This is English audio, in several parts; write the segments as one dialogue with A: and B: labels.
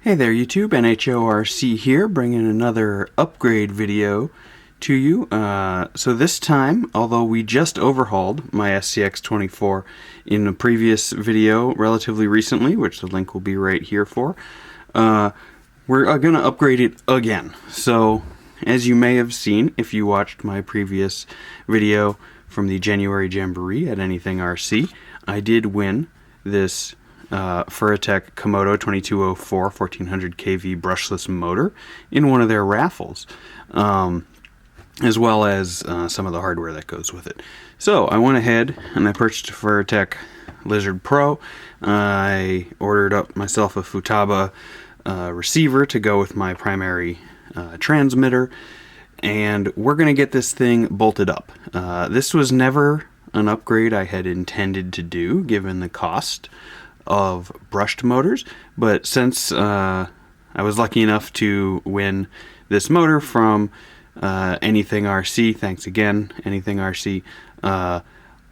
A: Hey there YouTube, NeThingRC here, bringing another upgrade video to you. So this time, although we just overhauled my SCX24 in a previous video relatively recently, which the link will be right here for, we're going to upgrade it again. So as you may have seen if you watched my previous video from the January Jamboree at NeThingRC, I did win this Furitek Komodo 2204 1400 kV brushless motor in one of their raffles, as well as some of the hardware that goes with it. So I went ahead and I purchased a Furitek Lizard Pro. I ordered up myself a Futaba receiver to go with my primary transmitter, and we're going to get this thing bolted up. This was never an upgrade I had intended to do given the cost of brushed motors, but since I was lucky enough to win this motor from NeThingRC, thanks again NeThingRC, I'm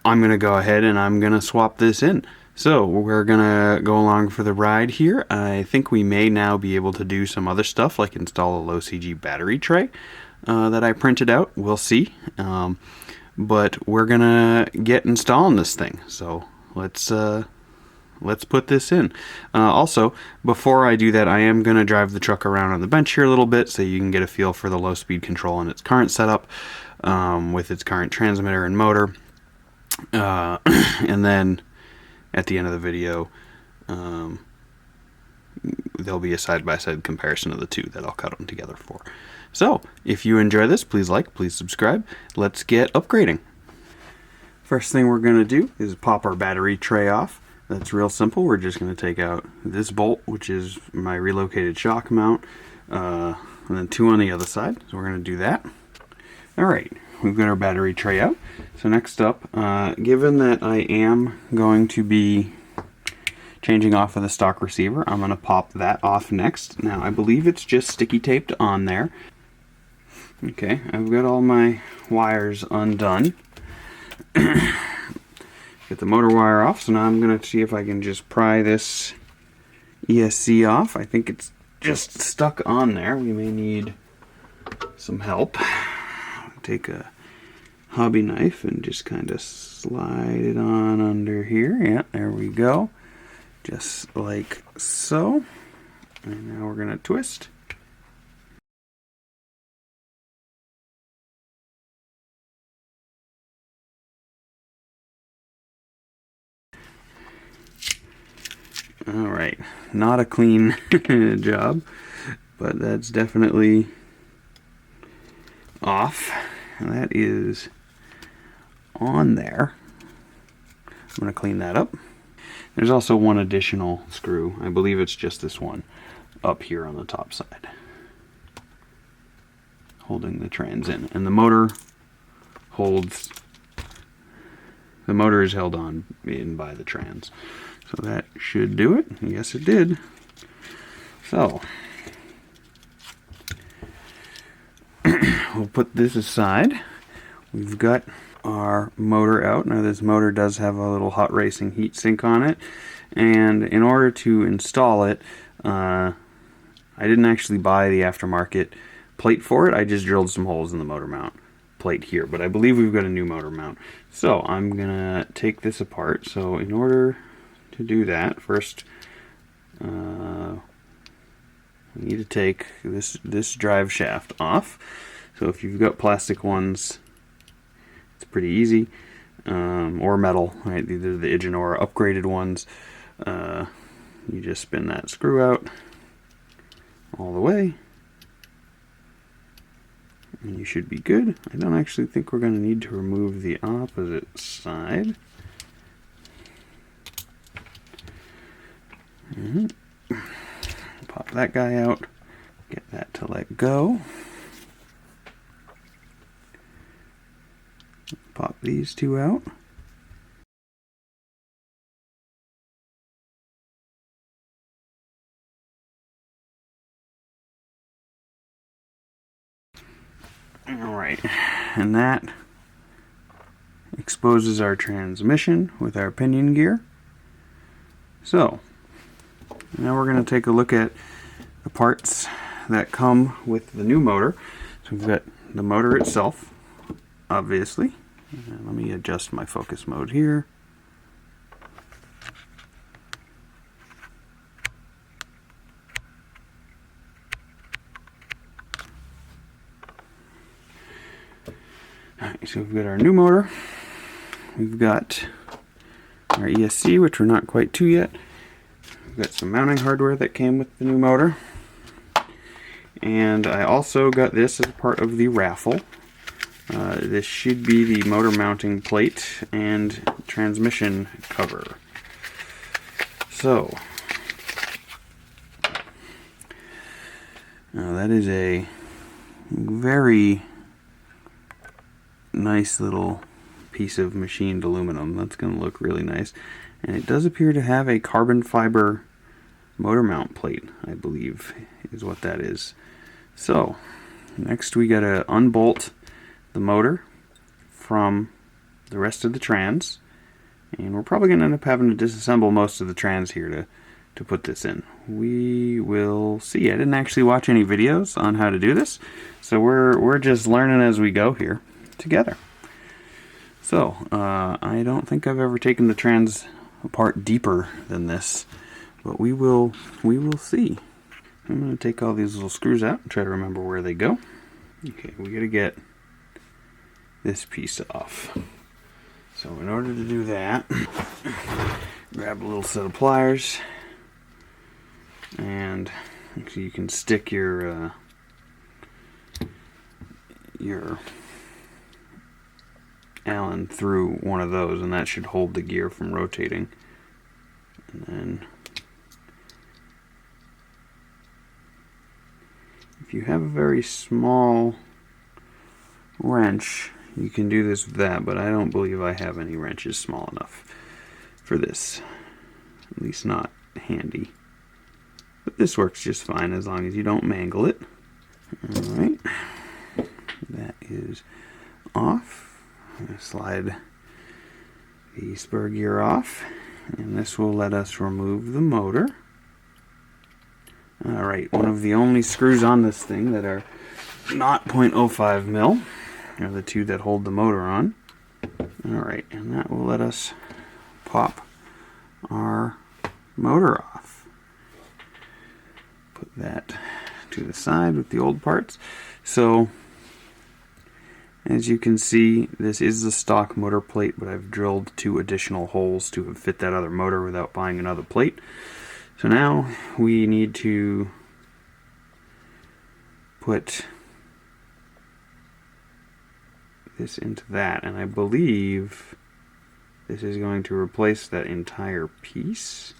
A: gonna go ahead and I'm gonna swap this in. So we're gonna go along for the ride here. I think we may now be able to do some other stuff like install a low CG battery tray that I printed out. We'll see, but we're gonna get installing this thing, so let's put this in. Also, before I do that, I am going to drive the truck around on the bench here a little bit so you can get a feel for the low speed control in its current setup with its current transmitter and motor. And then at the end of the video, there'll be a side-by-side comparison of the two that I'll cut them together for. So, if you enjoy this, please like, please subscribe. Let's get upgrading. First thing we're going to do is pop our battery tray off. That's real simple. We're just going to take out this bolt, which is my relocated shock mount, and then two on the other side. So we're going to do that. Alright, we've got our battery tray out. So next up, given that I am going to be changing off of the stock receiver, I'm going to pop that off next. Now, I believe it's just sticky taped on there. Okay, I've got all my wires undone. Get the motor wire off, so now I'm going to see if I can just pry this ESC off. I think it's just stuck on there. We may need some help. Take a hobby knife and just kind of slide it on under here. Yeah, there we go. Just like so. And now we're going to twist. Alright, not a clean job, but that's definitely off. And that is on there. I'm going to clean that up. There's also one additional screw. I believe it's just this one up here on the top side, holding the trans in. And the motor is held on in by the trans. So that should do it. Yes, it did. So we'll put this aside. We've got our motor out. Now this motor does have a little hot racing heat sink on it, and in order to install it, I didn't actually buy the aftermarket plate for it. I just drilled some holes in the motor mount plate here, but I believe we've got a new motor mount. So I'm gonna take this apart. So in order to do that, first we need to take this drive shaft off. So if you've got plastic ones, it's pretty easy, or metal, right? Either the Igen or upgraded ones. You just spin that screw out all the way, and you should be good. I don't actually think we're going to need to remove the opposite side. Pop that guy out, get that to let go. Pop these two out. Alright, and that exposes our transmission with our pinion gear. So, now we're going to take a look at the parts that come with the new motor. So we've got the motor itself, obviously. And let me adjust my focus mode here. Alright, so we've got our new motor. We've got our ESC, which we're not quite to yet. We've got some mounting hardware that came with the new motor. And I also got this as part of the raffle. This should be the motor mounting plate and transmission cover. So, now that is a very nice little piece of machined aluminum. That's going to look really nice. And it does appear to have a carbon fiber motor mount plate, I believe, is what that is. So, next we got to unbolt the motor from the rest of the trans. And we're probably going to end up having to disassemble most of the trans here to put this in. We will see. I didn't actually watch any videos on how to do this, so we're just learning as we go here together. So, I don't think I've ever taken the trans apart deeper than this, but we will see. I'm going to take all these little screws out and try to remember where they go. Okay, we got to get this piece off. So in order to do that, grab a little set of pliers, and you can stick your Allen through one of those, and that should hold the gear from rotating. And then if you have a very small wrench, you can do this with that, but I don't believe I have any wrenches small enough for this. At least not handy. But this works just fine as long as you don't mangle it. Alright. That is off. I'm going to slide the spur gear off, and this will let us remove the motor. Alright, one of the only screws on this thing that are not 0.05 mil are the two that hold the motor on. Alright, and that will let us pop our motor off. Put that to the side with the old parts. So, as you can see, this is the stock motor plate, but I've drilled 2 additional holes to fit that other motor without buying another plate. So now we need to put this into that, and I believe this is going to replace that entire piece,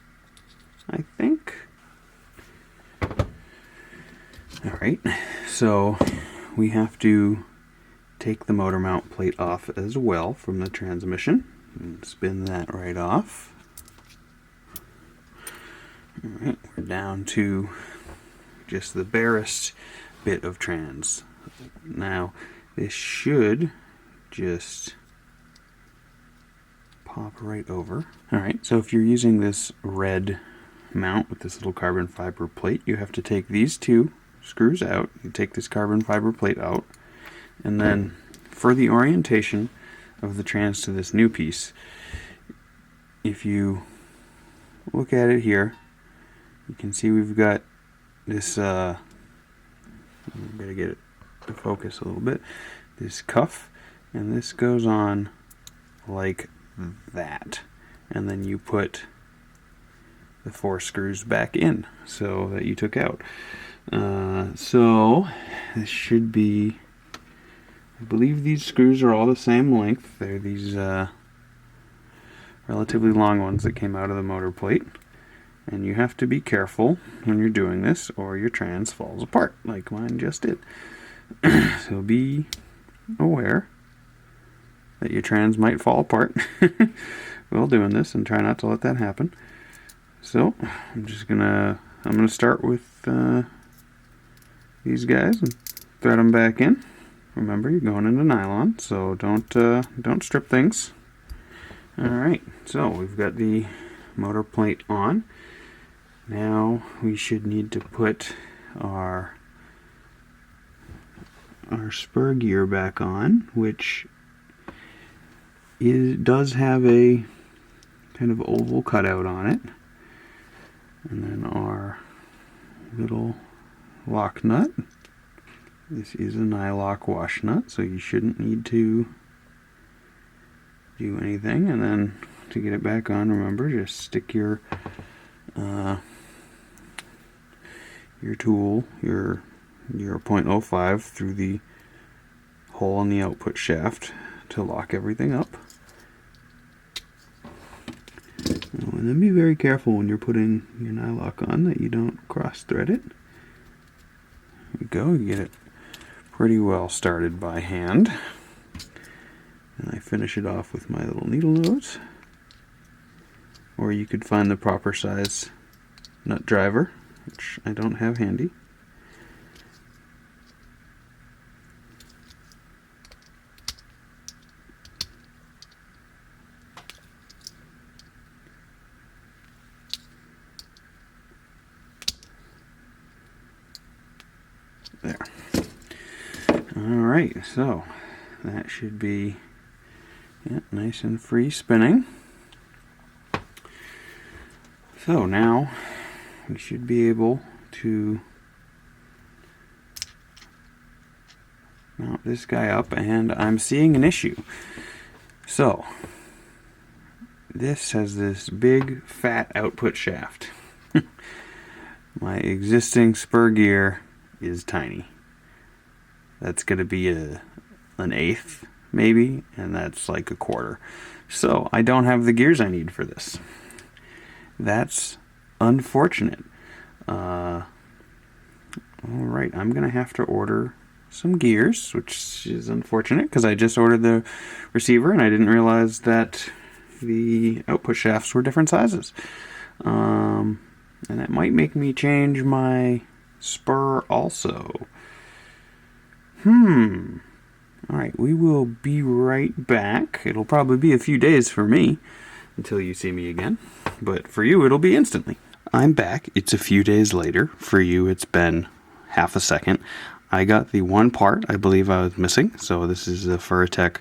A: I think. Alright, so we have to take the motor mount plate off as well from the transmission and spin that right off. Alright, we're down to just the barest bit of trans. Now, this should just pop right over. Alright, so if you're using this red mount with this little carbon fiber plate, you have to take these 2 screws out. You take this carbon fiber plate out, and then for the orientation of the trans to this new piece, if you look at it here, you can see we've got this, I'm going to get it to focus a little bit, this cuff, and this goes on like that. And then you put the 4 screws back in, so that you took out. So this should be, I believe these screws are all the same length. They're these relatively long ones that came out of the motor plate. And you have to be careful when you're doing this, or your trans falls apart, like mine just did. So be aware that your trans might fall apart while doing this, and try not to let that happen. So I'm gonna start with these guys and thread them back in. Remember, you're going into nylon, so don't strip things. All right, so we've got the motor plate on. Now we should need to put our spur gear back on, which does have a kind of oval cutout on it, and then our little lock nut. This is a nylock wash nut, so you shouldn't need to do anything. And then to get it back on, remember, just stick your tool, your 0.05 through the hole in the output shaft to lock everything up. And then be very careful when you're putting your nylock on that you don't cross thread it. There we go, you get it pretty well started by hand. And I finish it off with my little needle nose. Or you could find the proper size nut driver, which I don't have handy. There. Alright, so that should be nice and free spinning. So now we should be able to mount this guy up, and I'm seeing an issue. So this has this big fat output shaft. My existing spur gear is tiny. That's going to be an 1/8 maybe, and that's like a 1/4. So I don't have the gears I need for this. That's unfortunate. Alright, I'm going to have to order some gears, which is unfortunate because I just ordered the receiver and I didn't realize that the output shafts were different sizes. And that might make me change my spur also. Alright, we will be right back. It'll probably be a few days for me until you see me again, but for you it'll be instantly. I'm back. It's a few days later. For you it's been half a second. I got the one part I believe I was missing. So this is the Furitek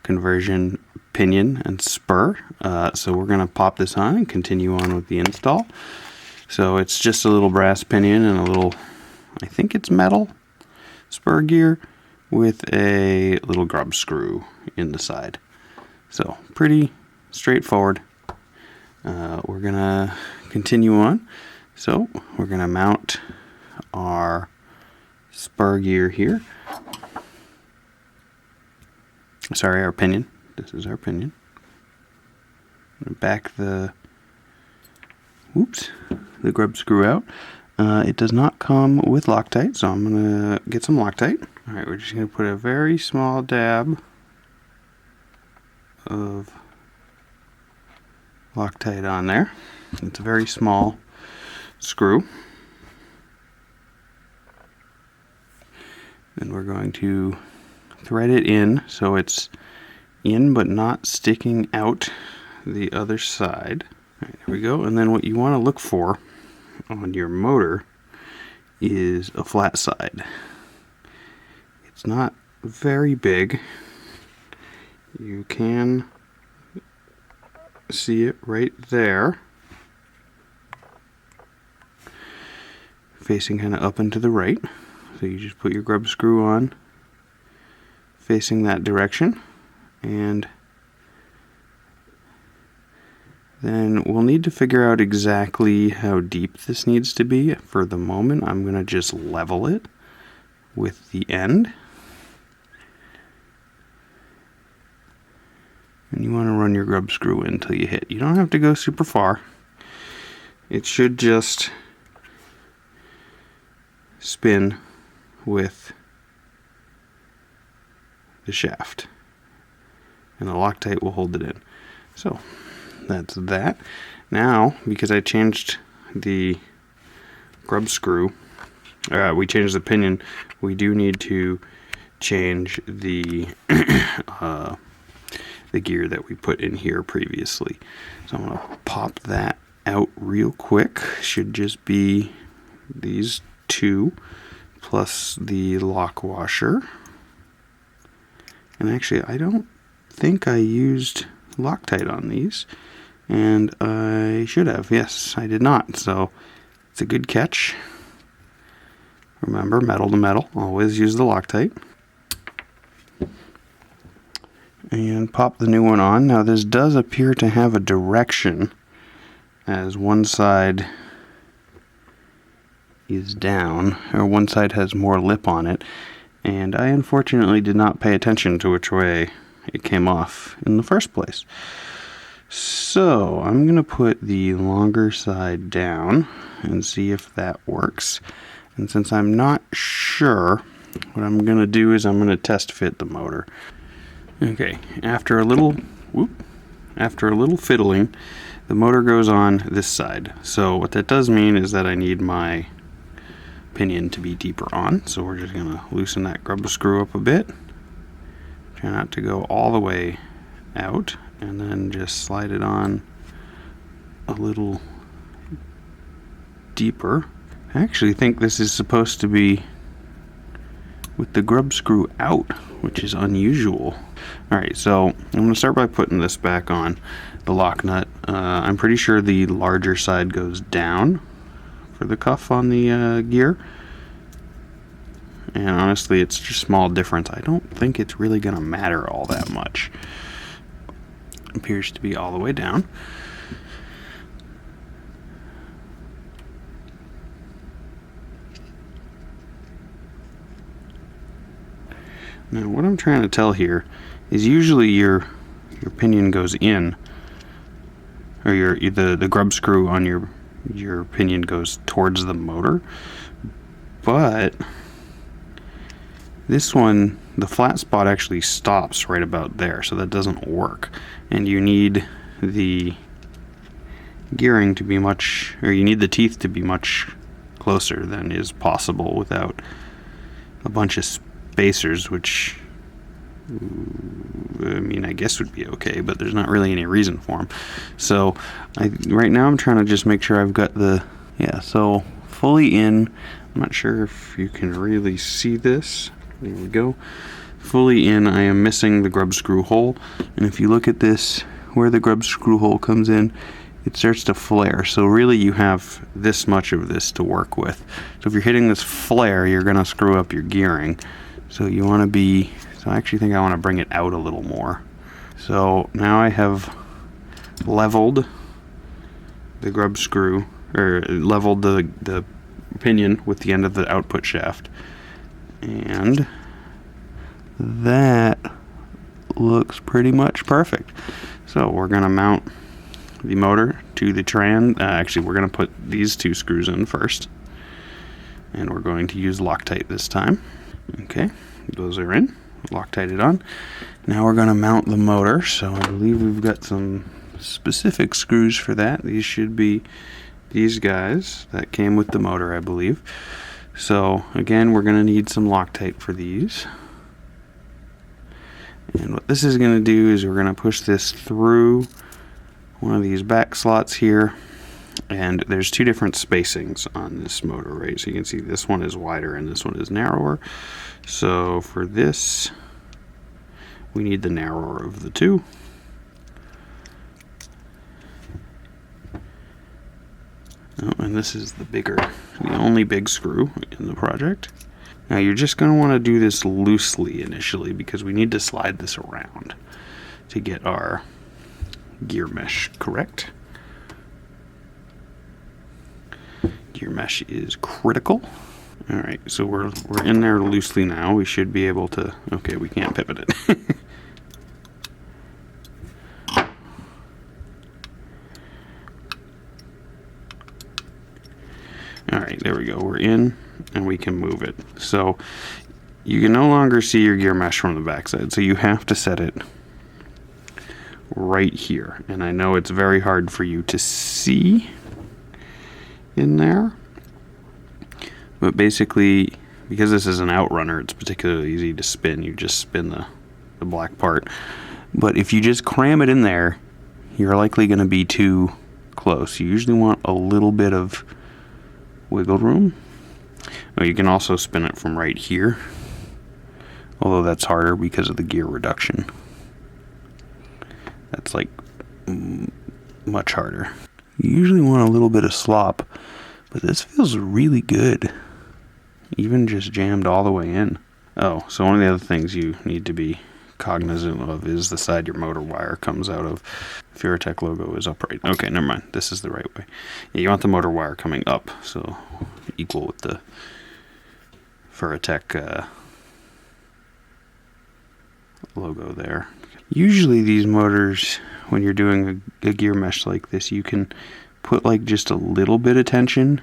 A: conversion pinion and spur. So we're going to pop this on and continue on with the install. So it's just a little brass pinion and a little, I think it's metal spur gear with a little grub screw in the side. So pretty straightforward. We're gonna continue on. So we're gonna mount our spur gear here. Sorry, our pinion. This is our pinion. Back the grub screw out. It does not come with Loctite, so I'm gonna get some Loctite. Alright, we're just gonna put a very small dab of Loctite on there. It's a very small screw. Then we're going to thread it in so it's in but not sticking out the other side. Alright, there we go. And then what you want to look for on your motor is a flat side. It's not very big. You can see it right there, facing kind of up and to the right. So you just put your grub screw on facing that direction, and then we'll need to figure out exactly how deep this needs to be. For the moment, I'm going to just level it with the end. And you want to run your grub screw in until you hit. You don't have to go super far. It should just spin with the shaft, and the Loctite will hold it in. So that's that. Now, because I changed the grub screw, we changed the pinion, we do need to change the the gear that we put in here previously. So I'm going to pop that out real quick. Should just be these 2 plus the lock washer. And actually, I don't think I used Loctite on these, and I should have. Yes, I did not, so it's a good catch. Remember, metal to metal, always use the Loctite. And pop the new one on. Now this does appear to have a direction, as one side is down, or one side has more lip on it, and I unfortunately did not pay attention to which way it came off in the first place. So I'm going to put the longer side down and see if that works. And since I'm not sure, what I'm going to do is I'm going to test fit the motor. Okay, after a little fiddling, the motor goes on this side. So what that does mean is that I need my pinion to be deeper on. So we're just going to loosen that grub screw up a bit. Try not to go all the way out, and then just slide it on a little deeper. I actually think this is supposed to be with the grub screw out, which is unusual. Alright, so I'm going to start by putting this back on, the lock nut. I'm pretty sure the larger side goes down for the cuff on the gear. And honestly, it's just a small difference. I don't think it's really going to matter all that much. It appears to be all the way down. Now what I'm trying to tell here is usually your pinion goes in, or the grub screw on your pinion goes towards the motor, but this one, the flat spot actually stops right about there, so that doesn't work, and you need the gearing to be much, or you need the teeth to be much closer than is possible without a bunch of spacers, which I mean, I guess would be okay, but there's not really any reason for them. So right now I'm trying to just make sure I've got the, so fully in. I'm not sure if you can really see this. There we go. Fully in. I am missing the grub screw hole, and if you look at this, where the grub screw hole comes in, it starts to flare. So really you have this much of this to work with. So if you're hitting this flare, you're going to screw up your gearing. So you want to be, so I actually think I want to bring it out a little more. So now I have leveled the grub screw, or leveled the pinion with the end of the output shaft. And that looks pretty much perfect. So we're going to mount the motor to the trans. Actually, we're going to put these two screws in first, and we're going to use Loctite this time. Okay, those are in. Loctite it on. Now we're going to mount the motor. So I believe we've got some specific screws for that. These should be these guys that came with the motor, I believe. So again, we're going to need some Loctite for these. And what this is going to do is we're going to push this through one of these back slots here, and there's two different spacings on this motor, right? So you can see this one is wider and this one is narrower. So for this, we need the narrower of the two. Oh, and this is the only big screw in the project. Now you're just going to want to do this loosely initially, because we need to slide this around to get our gear mesh correct. Gear mesh is critical. Alright, so we're in there loosely now. We should be able to, okay, we can't pivot it. Alright, there we go. We're in, and we can move it. So you can no longer see your gear mesh from the backside, so you have to set it right here. And I know it's very hard for you to see in there, but basically, because this is an outrunner, it's particularly easy to spin. You just spin the black part. But if you just cram it in there, you're likely going to be too close. You usually want a little bit of wiggle room. Oh, you can also spin it from right here, although that's harder because of the gear reduction. That's like much harder. You usually want a little bit of slop, but this feels really good. Even just jammed all the way in. Oh, so one of the other things you need to be cognizant of is the side your motor wire comes out of. Furitek logo is upright. Okay, never mind. This is the right way. Yeah, you want the motor wire coming up, so equal with the Furitek logo there. Usually these motors, when you're doing a gear mesh like this, you can put like just a little bit of tension.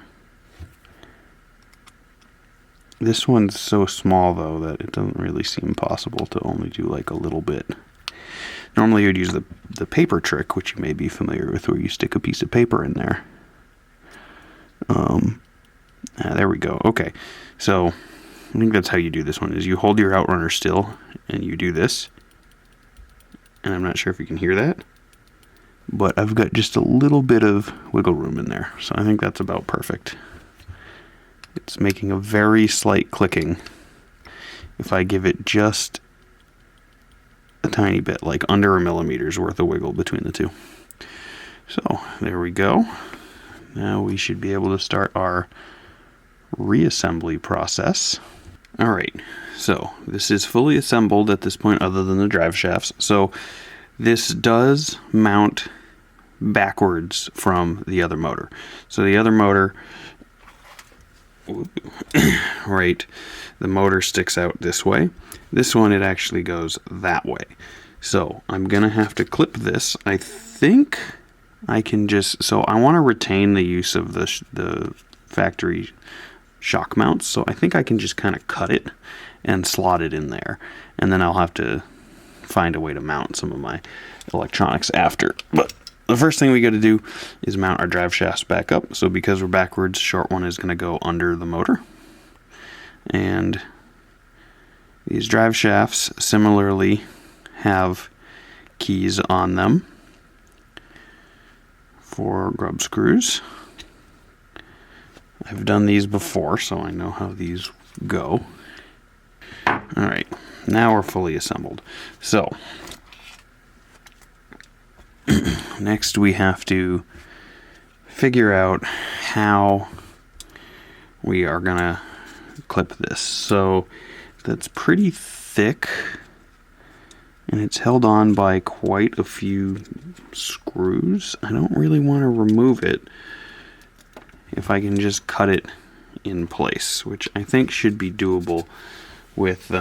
A: This one's so small though that it doesn't really seem possible to only do like a little bit. Normally you'd use the paper trick, which you may be familiar with, where you stick a piece of paper in there. There we go. Okay, so I think that's how you do this one, is you hold your outrunner still and you do this. And I'm not sure if you can hear that, but I've got just a little bit of wiggle room in there, so I think that's about perfect. It's making a very slight clicking. If I give it just a tiny bit, like under a millimeter's worth of wiggle between the two. So there we go. Now we should be able to start our reassembly process. Alright, so this is fully assembled at this point other than the drive shafts. So this does mount backwards from the other motor. So the other motor, right, the motor sticks out this way. This one, it actually goes that way. So I'm gonna have to clip this. I think I can just, so I want to retain the use of the factory shock mounts, so I think I can just kind of cut it and slot it in there, and then I'll have to find a way to mount some of my electronics after. But the first thing we got to do is mount our drive shafts back up. So because we're backwards, short one is going to go under the motor, and these drive shafts similarly have keys on them for grub screws. I've done these before, so I know how these go. Alright, now we're fully assembled. So, next we have to figure out how we are going to clip this. So, that's pretty thick, and it's held on by quite a few screws. I don't really want to remove it if I can just cut it in place, which I think should be doable with,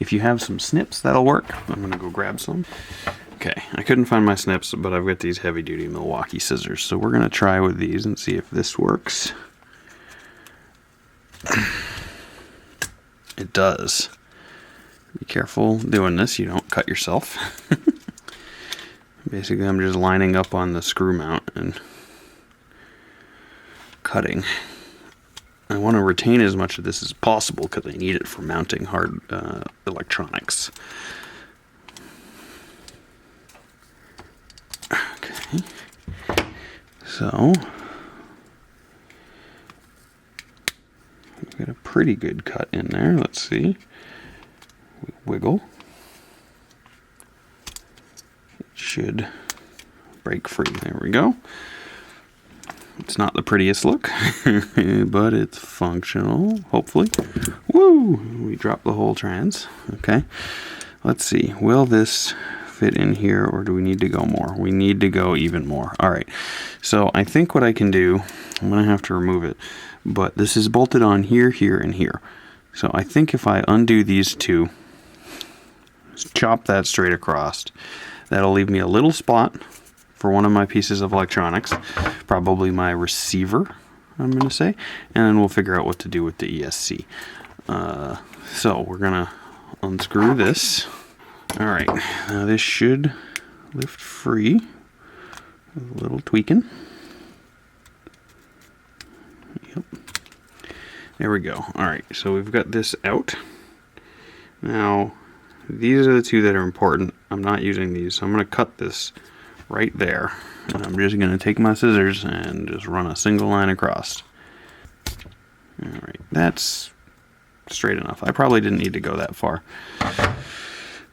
A: if you have some snips, that'll work. I'm gonna go grab some. Okay, I couldn't find my snips, but I've got these heavy duty Milwaukee scissors, so we're gonna try with these and see if this works. It does. Be careful doing this, you don't cut yourself. Basically, I'm just lining up on the screw mount and cutting. I want to retain as much of this as possible because I need it for mounting hard electronics. Okay, so we've got a pretty good cut in there. Let's see. Wiggle. It should break free. There we go. It's not the prettiest look, but it's functional, hopefully. Woo! We dropped the whole trans. Okay. Let's see. Will this fit in here, or do we need to go more? We need to go even more. Alright. So I think what I can do, I'm going to have to remove it, but this is bolted on here, here, and here. So I think if I undo these two, chop that straight across, that'll leave me a little spot for one of my pieces of electronics, probably my receiver, I'm going to say, and then we'll figure out what to do with the ESC. So we're going to unscrew this. Alright, now this should lift free with a little tweaking. Yep. There we go. Alright, so we've got this out. Now, these are the two that are important. I'm not using these, so I'm going to cut this right there, and I'm just going to take my scissors and just run a single line across. Alright, that's straight enough. I probably didn't need to go that far.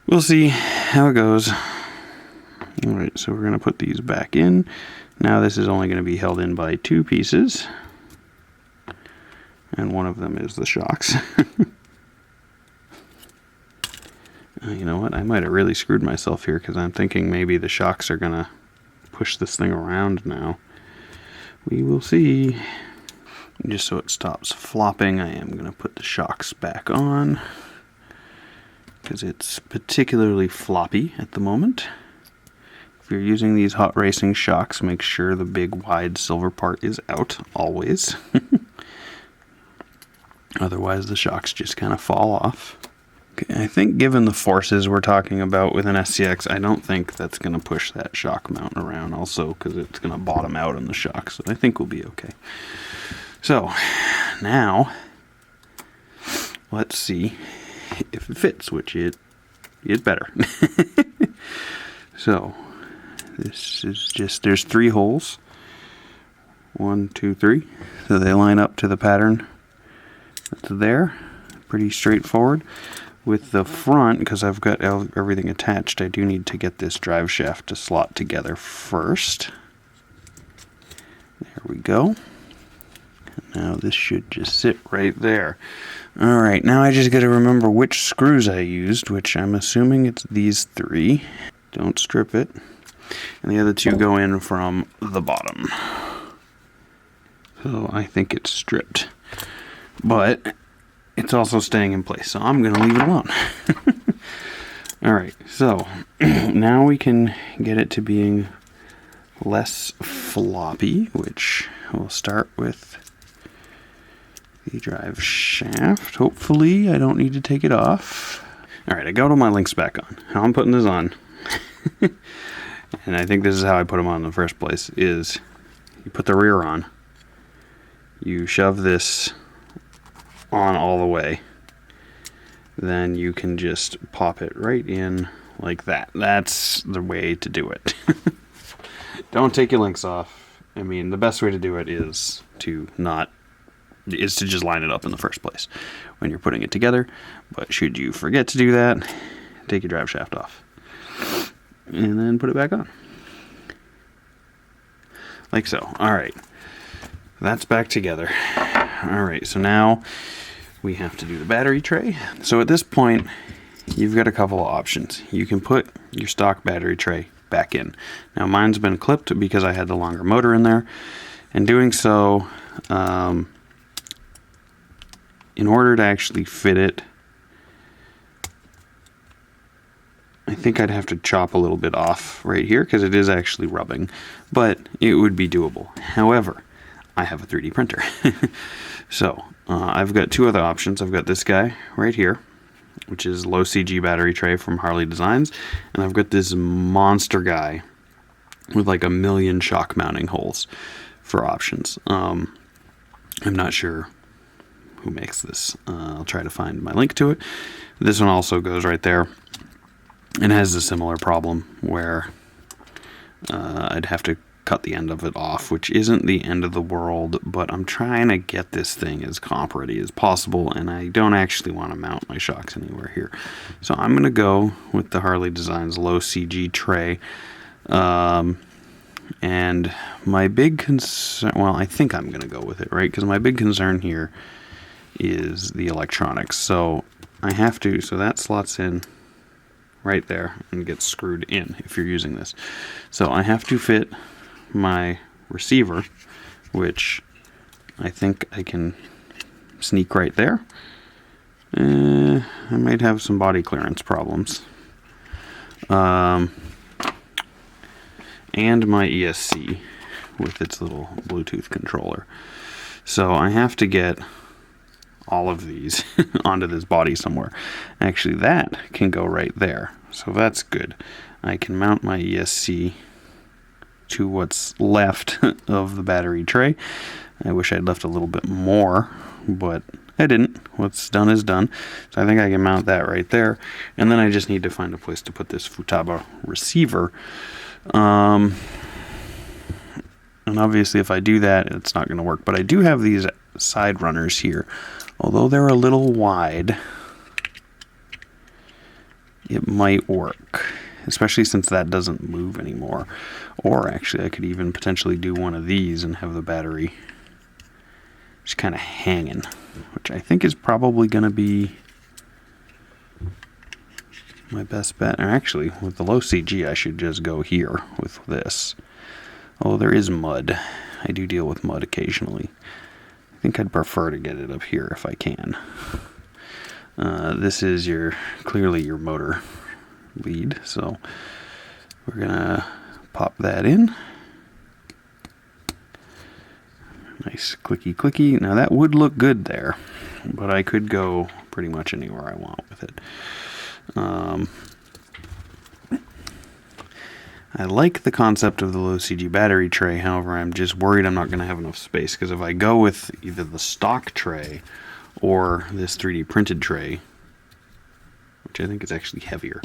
A: We'll see how it goes. Alright, so we're going to put these back in. Now this is only going to be held in by 2 pieces. And one of them is the shocks. You know what? I might have really screwed myself here because I'm thinking maybe the shocks are going to push this thing around now. We will see. Just so it stops flopping, I am going to put the shocks back on because it's particularly floppy at the moment. If you're using these hot racing shocks, make sure the big wide silver part is out always. Otherwise the shocks just kind of fall off. Okay, I think given the forces we're talking about with an SCX, I don't think that's going to push that shock mount around also because it's going to bottom out on the shock, so I think we'll be okay. So, now, let's see if it fits, which it better. So, this is just, there's 3 holes. 1, 2, 3. So they line up to the pattern that's there. Pretty straightforward. With the front, because I've got everything attached, I do need to get this drive shaft to slot together first. There we go. Now this should just sit right there. Alright, now I just got to remember which screws I used, which I'm assuming it's these 3. Don't strip it. And the other 2 go in from the bottom. So I think it's stripped. But it's also staying in place, so I'm going to leave it alone. Alright, so now we can get it to being less floppy, which we'll start with the drive shaft. Hopefully I don't need to take it off. Alright, I got all my links back on. How I'm putting this on, and I think this is how I put them on in the first place, is you put the rear on, you shove this on all the way, then you can just pop it right in like that. That's the way to do it. Don't take your links off. I mean, the best way to do it is to just line it up in the first place when you're putting it together. But should you forget to do that, take your drive shaft off and then put it back on like so. Alright, that's back together. Alright, so now we have to do the battery tray. So at this point, you've got a couple of options. You can put your stock battery tray back in. Now mine's been clipped because I had the longer motor in there. And doing so, in order to actually fit it, I think I'd have to chop a little bit off right here because it is actually rubbing, but it would be doable. However, I have a 3D printer. So I've got 2 other options. I've got this guy right here, which is low CG battery tray from Harley Designs, and I've got this monster guy with like 1,000,000 shock mounting holes for options. I'm not sure who makes this. I'll try to find my link to it. This one also goes right there and has a similar problem where I'd have to cut the end of it off, which isn't the end of the world, but I'm trying to get this thing as comp ready as possible, and I don't actually want to mount my shocks anywhere here. So I'm going to go with the Harley Designs low CG tray. And my big concern, well, I think I'm going to go with it, right? Because my big concern here is the electronics. So I have to, so that slots in right there and gets screwed in if you're using this. So I have to fit my receiver, which I think I can sneak right there. I might have some body clearance problems. And my ESC with its little Bluetooth controller. So I have to get all of these onto this body somewhere. Actually, that can go right there. So that's good. I can mount my ESC to what's left of the battery tray. I wish I'd left a little bit more, but I didn't. What's done is done. So I think I can mount that right there. And then I just need to find a place to put this Futaba receiver. And obviously if I do that, it's not going to work. But I do have these side runners here. Although they're a little wide, it might work, especially since that doesn't move anymore. Or actually, I could even potentially do one of these and have the battery just kind of hanging, which I think is probably going to be my best bet. Or actually, with the low CG, I should just go here with this. Oh, there is mud. I do deal with mud occasionally. I think I'd prefer to get it up here if I can. This is clearly your motor lead, so we're gonna pop that in. Nice clicky clicky. Now that would look good there, but I could go pretty much anywhere I want with it. I like the concept of the low CG battery tray, however I'm just worried I'm not going to have enough space, because if I go with either the stock tray or this 3D printed tray, which I think is actually heavier,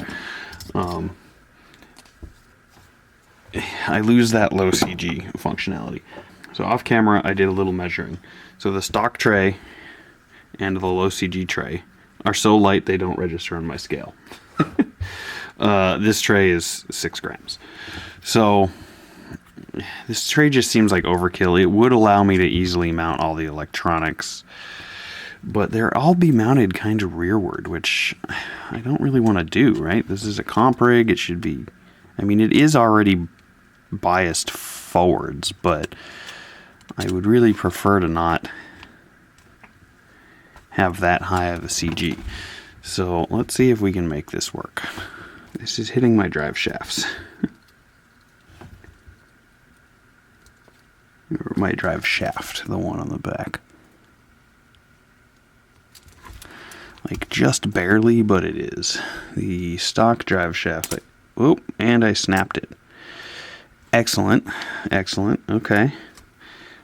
A: I lose that low CG functionality. So off camera I did a little measuring. So the stock tray and the low CG tray are so light they don't register on my scale. This tray is 6 grams. So this tray just seems like overkill. It would allow me to easily mount all the electronics, but they'll all be mounted kind of rearward, which I don't really want to do, right? This is a comp rig. It should be, I mean, it is already biased forwards, but I would really prefer to not have that high of a CG. So let's see if we can make this work. This is hitting my drive shafts. Or my drive shaft, the one on the back. Like just barely, but it is. The stock drive shaft. Oh, and I snapped it. Excellent, excellent. Okay.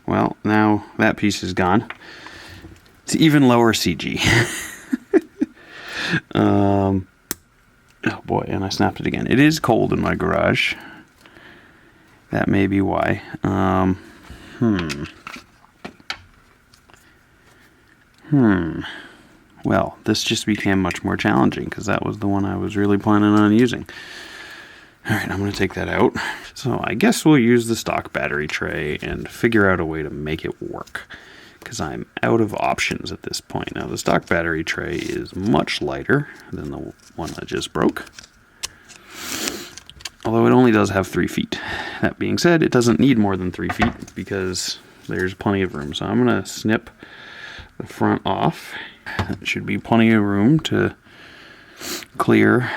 A: Well, now that piece is gone. It's even lower CG. Oh boy, and I snapped it again. It is cold in my garage. That may be why. Well, this just became much more challenging because that was the one I was really planning on using. Alright, I'm going to take that out. So I guess we'll use the stock battery tray and figure out a way to make it work, because I'm out of options at this point. Now the stock battery tray is much lighter than the one that just broke, although it only does have 3 feet. That being said, it doesn't need more than 3 feet because there's plenty of room. So I'm going to snip the front off. That should be plenty of room to clear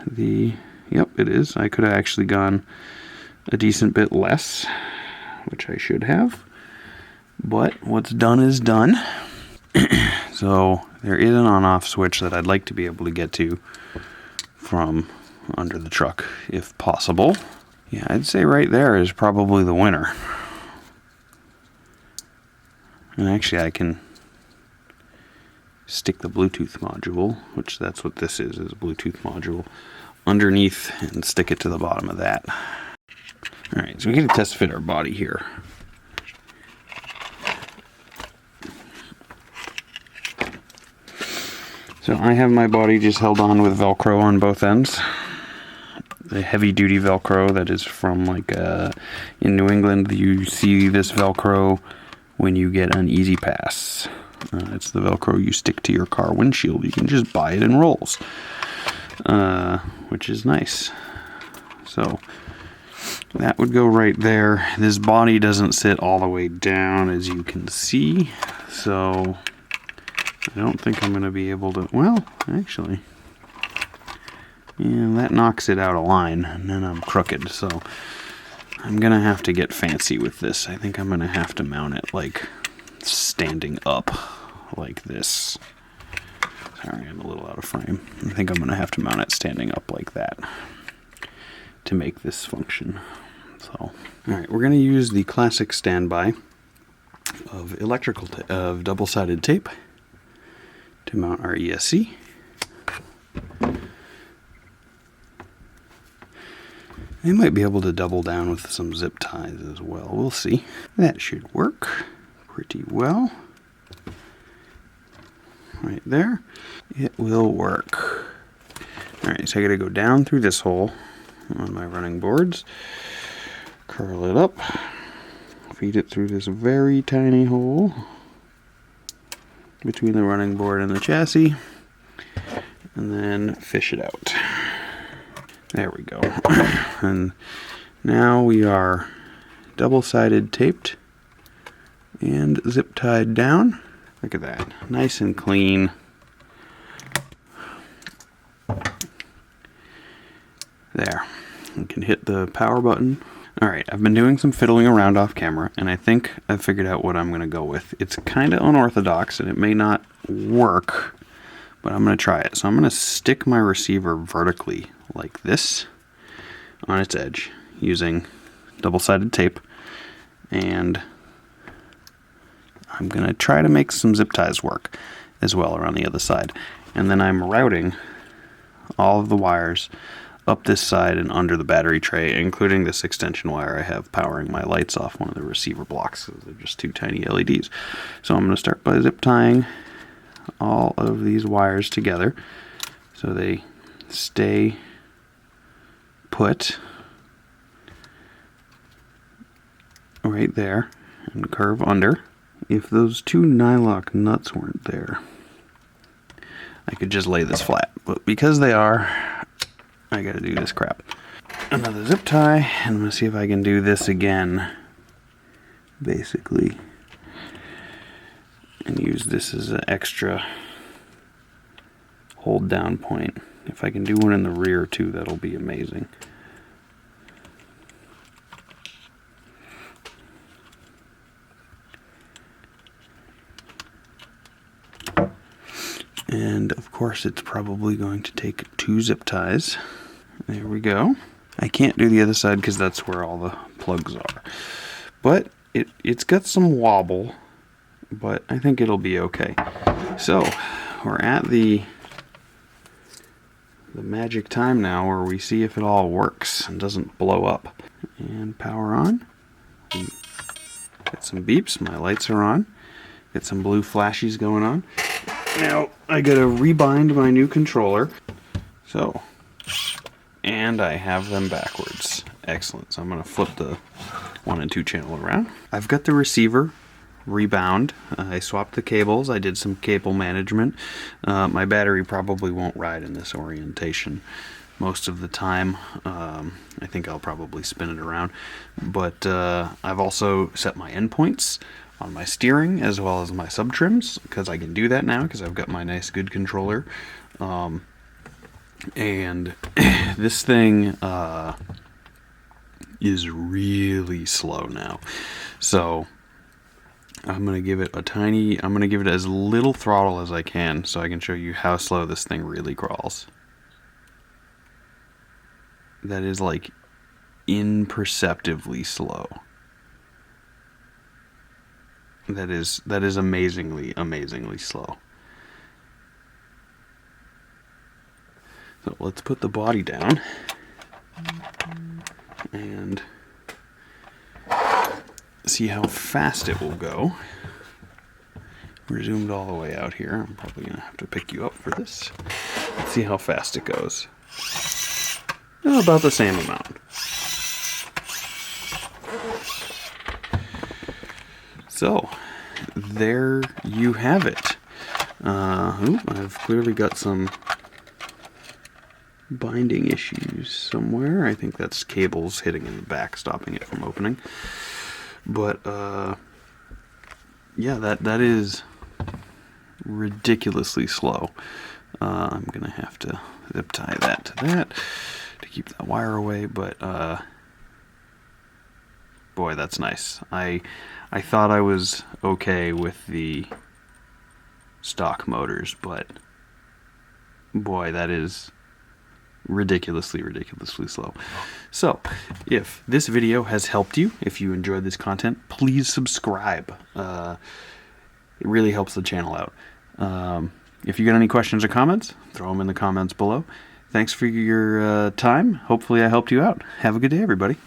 A: the... Yep, it is. I could have actually gone a decent bit less, which I should have. But what's done is done. So there is an on-off switch that I'd like to be able to get to from under the truck, if possible. Yeah, I'd say right there is probably the winner. And actually I can stick the Bluetooth module, which that's what this is a Bluetooth module, underneath and stick it to the bottom of that. Alright, so we get to test fit our body here. So I have my body just held on with Velcro on both ends. The heavy duty Velcro that is from like in New England you see this Velcro when you get an Easy Pass. It's the Velcro you stick to your car windshield. You can just buy it in rolls, which is nice. So that would go right there. This body doesn't sit all the way down, as you can see, so I don't think I'm going to be able to... Well, actually, yeah, that knocks it out of line, and then I'm crooked, so I'm going to have to get fancy with this. I think I'm going to have to mount it, like, standing up, like this. Sorry, I'm a little out of frame. I think I'm going to have to mount it standing up like that to make this function. So, alright, we're going to use the classic standby of double-sided tape to mount our ESC. They might be able to double down with some zip ties as well. We'll see. That should work pretty well. right there, it will work. Alright, so I gotta go down through this hole on my running boards, curl it up, feed it through this very tiny hole between the running board and the chassis, and then fish it out. There we go. And now we are double-sided taped and zip tied down. Look at that, nice and clean. There, you can hit the power button. Alright, I've been doing some fiddling around off camera, and I think I've figured out what I'm going to go with. It's kind of unorthodox, and it may not work, but I'm going to try it. So I'm going to stick my receiver vertically like this on its edge using double-sided tape, and I'm going to try to make some zip ties work as well around the other side. And then I'm routing all of the wires up this side and under the battery tray, including this extension wire I have powering my lights off one of the receiver blocks. They're just two tiny LEDs. So I'm going to start by zip tying all of these wires together so they stay put right there and curve under. If those two nylock nuts weren't there, I could just lay this flat, but because they are, I gotta do this crap. Another zip tie, and I'm gonna see if I can do this again, basically, and use this as an extra hold down point. If I can do one in the rear too, that'll be amazing. And of course it's probably going to take two zip ties. There we go. I can't do the other side because that's where all the plugs are. But it's got some wobble, but I think it'll be okay. So we're at the magic time now where we see if it all works and doesn't blow up. And power on. Got some beeps, my lights are on. Got some blue flashies going on. Now I gotta rebind my new controller. So, and I have them backwards. Excellent. So I'm gonna flip the 1 and 2 channel around. I've got the receiver rebound. I swapped the cables. I did some cable management. My battery probably won't ride in this orientation most of the time. I think I'll probably spin it around. But I've also set my endpoints on my steering as well as my sub trims, because I can do that now because I've got my nice good controller. And this thing is really slow now, so I'm gonna give it as little throttle as I can so I can show you how slow this thing really crawls. That is like imperceptibly slow. That is amazingly slow. So let's put the body down and see how fast it will go. We're zoomed all the way out here. I'm probably gonna have to pick you up for this. Let's see how fast it goes. Oh, about the same amount. So, there you have it. I've clearly got some binding issues somewhere. I think that's cables hitting in the back, stopping it from opening. But, yeah, that is ridiculously slow. I'm going to have to zip tie that to that to keep that wire away, but, boy, that's nice. I thought I was okay with the stock motors, but boy, that is ridiculously slow. So, if this video has helped you, if you enjoyed this content, please subscribe. It really helps the channel out. If you got any questions or comments, throw them in the comments below. Thanks for your time. Hopefully I helped you out. Have a good day, everybody.